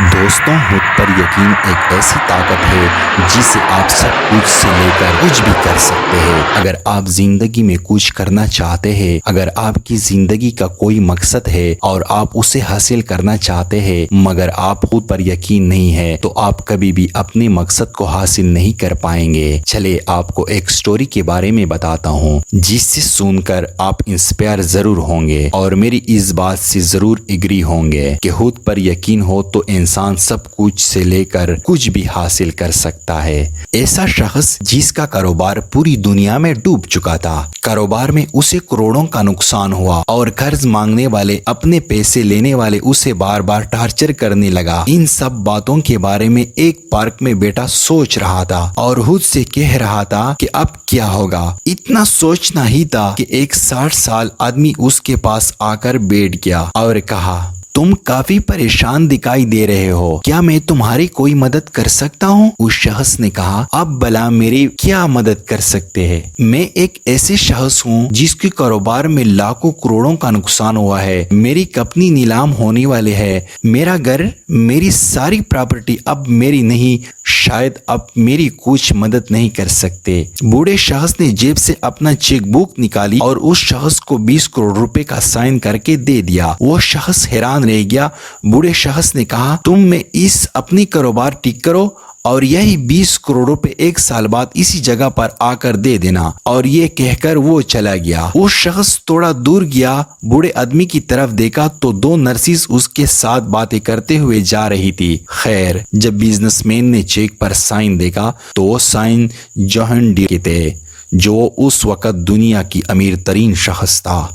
دوستوں، خود پر یقین ایک ایسی طاقت ہے جسے آپ سب کچھ سے لے کر کچھ بھی کر سکتے ہیں۔ اگر آپ زندگی میں کچھ کرنا چاہتے ہیں، اگر آپ کی زندگی کا کوئی مقصد ہے اور آپ اسے حاصل کرنا چاہتے ہیں مگر آپ خود پر یقین نہیں ہے تو آپ کبھی بھی اپنے مقصد کو حاصل نہیں کر پائیں گے۔ چلے آپ کو ایک سٹوری کے بارے میں بتاتا ہوں جس سے سن کر آپ انسپائر ضرور ہوں گے اور میری اس بات سے ضرور ایگری ہوں گے کہ خود پر یقین ہو تو انسان سب کچھ سے لے کر کچھ بھی حاصل کر سکتا ہے۔ ایسا شخص جس کا کاروبار پوری دنیا میں ڈوب چکا تھا، کاروبار میں اسے کروڑوں کا نقصان ہوا اور قرض مانگنے والے، اپنے پیسے لینے والے اسے بار بار ٹارچر کرنے لگا۔ ان سب باتوں کے بارے میں ایک پارک میں بیٹا سوچ رہا تھا اور خود سے کہہ رہا تھا کہ اب کیا ہوگا۔ اتنا سوچنا ہی تھا کہ ایک 60 سال آدمی اس کے پاس آ کر بیٹھ گیا اور کہا، تم کافی پریشان دکھائی دے رہے ہو، کیا میں تمہاری کوئی مدد کر سکتا ہوں؟ اس شخص نے کہا، اب بلا میری کیا مدد کر سکتے ہیں؟ میں ایک ایسے شخص ہوں جس کے کاروبار میں لاکھوں کروڑوں کا نقصان ہوا ہے، میری کمپنی نیلام ہونے والے ہے، میرا گھر، میری ساری پراپرٹی اب میری نہیں، شاید اب میری کچھ مدد نہیں کر سکتے۔ بوڑھے شخص نے جیب سے اپنا چیک بک نکالی اور اس شخص کو 20 کروڑ روپے کا سائن کر کے دے دیا۔ وہ شخص حیران رہ گیا۔ بوڑھے شخص نے کہا، تم میں اس اپنی کاروبار ٹھیک کرو اور یہی 20 کروڑ روپے ایک سال بعد اسی جگہ پر آ کر دے دینا۔ اور یہ کہہ کر وہ چلا گیا۔ وہ شخص تھوڑا دور گیا، بوڑھے آدمی کی طرف دیکھا تو 2 نرسز اس کے ساتھ باتیں کرتے ہوئے جا رہی تھی۔ خیر، جب بزنس مین نے چیک پر سائن دیکھا تو وہ سائن جان ڈیرے کے تھے، جو اس وقت دنیا کی امیر ترین شخص تھا۔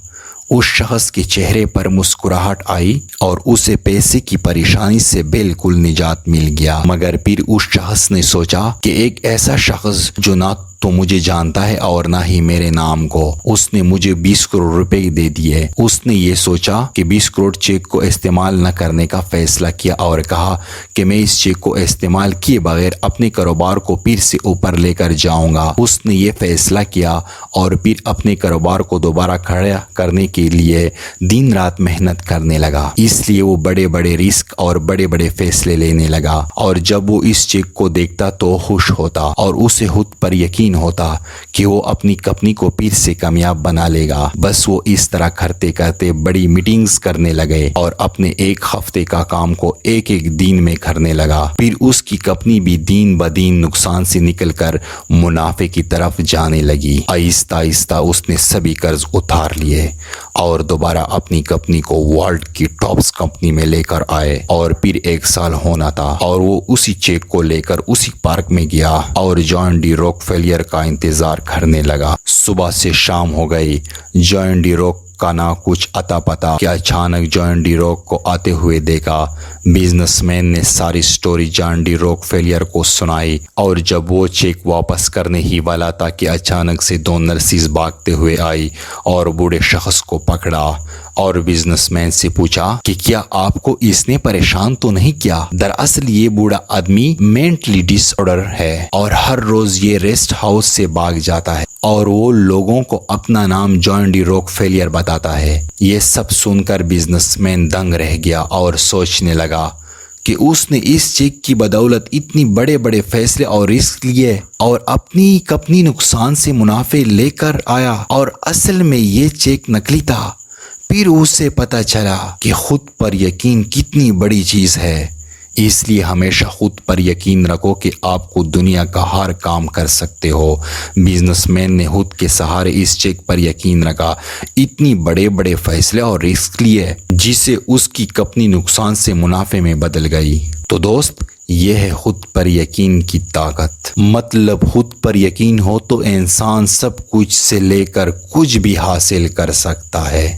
اس شخص کے چہرے پر مسکراہٹ آئی اور اسے پیسے کی پریشانی سے بالکل نجات مل گیا۔ مگر پھر اس شخص نے سوچا کہ ایک ایسا شخص جو نہ تو مجھے جانتا ہے اور نہ ہی میرے نام کو، اس نے مجھے 20 کروڑ روپے دے دیے۔ اس نے یہ سوچا کہ 20 کروڑ چیک کو استعمال نہ کرنے کا فیصلہ کیا اور کہا کہ میں اس چیک کو استعمال کیے بغیر اپنے کاروبار کو پھر سے اوپر لے کر جاؤں گا۔ اس نے یہ فیصلہ کیا اور پھر اپنے کاروبار کو دوبارہ کھڑا کرنے کے لیے دن رات محنت کرنے لگا۔ اس لیے وہ بڑے بڑے رسک اور بڑے بڑے فیصلے لینے لگا، اور جب وہ اس چیک کو دیکھتا تو خوش ہوتا اور اسے خود پر یقین ہوتا کہ وہ اپنی کمپنی کو پھر سے کامیاب بنا لے گا۔ بس وہ اس طرح کرتے کرتے بڑی میٹنگز کرنے لگے اور اپنے ایک ہفتے کا کام کو ایک دن میں کرنے لگا۔ پھر اس کی کمپنی بھی دن بدن نقصان سے نکل کر منافع کی طرف جانے لگی۔ آہستہ آہستہ اس نے سبھی قرض اتار لیے اور دوبارہ اپنی کمپنی کو ورلڈ کی ٹاپس کمپنی میں لے کر آئے۔ اور پھر 1 سال ہونا تھا اور وہ اسی چیک کو لے کر اسی پارک میں گیا اور جان ڈی راک فیلیر کا انتظار کرنے لگا۔ صبح سے شام ہو گئی، جان ڈی راک کا نہ کچھ اتا پتا کہ اچانک جان ڈی راک کو آتے ہوئے دیکھا۔ بزنس مین نے ساری سٹوری جان ڈی راک فیلیر کو سنائی، اور جب وہ چیک واپس کرنے ہی والا تھا کہ اچانک سے 2 نرسز بھاگتے ہوئے آئی اور بوڑھے شخص کو پکڑا اور بزنس مین سے پوچھا کہ کیا آپ کو اس نے پریشان تو نہیں کیا؟ دراصل یہ بوڑھا آدمی مینٹلی ڈس آرڈر ہے اور ہر روز یہ ریسٹ ہاؤس سے بھاگ جاتا ہے اور وہ لوگوں کو اپنا نام جان ڈی راک فیلیر بتاتا ہے۔ یہ سب سن کر بزنس مین دنگ رہ گیا اور سوچنے لگا کہ اس نے اس چیک کی بدولت اتنی بڑے بڑے فیصلے اور رسک لیے اور اپنی کمپنی نقصان سے منافع لے کر آیا، اور اصل میں یہ چیک نکلی تھا۔ پھر اسے پتہ چلا کہ خود پر یقین کتنی بڑی چیز ہے۔ اس لیے ہمیشہ خود پر یقین رکھو کہ آپ کو دنیا کا ہر کام کر سکتے ہو۔ بزنس مین نے خود کے سہارے اس چیک پر یقین رکھا، اتنی بڑے بڑے فیصلے اور رسک لیے جس سے اس کی کمپنی نقصان سے منافع میں بدل گئی۔ تو دوست، یہ ہے خود پر یقین کی طاقت۔ مطلب خود پر یقین ہو تو انسان سب کچھ سے لے کر کچھ بھی حاصل کر سکتا ہے۔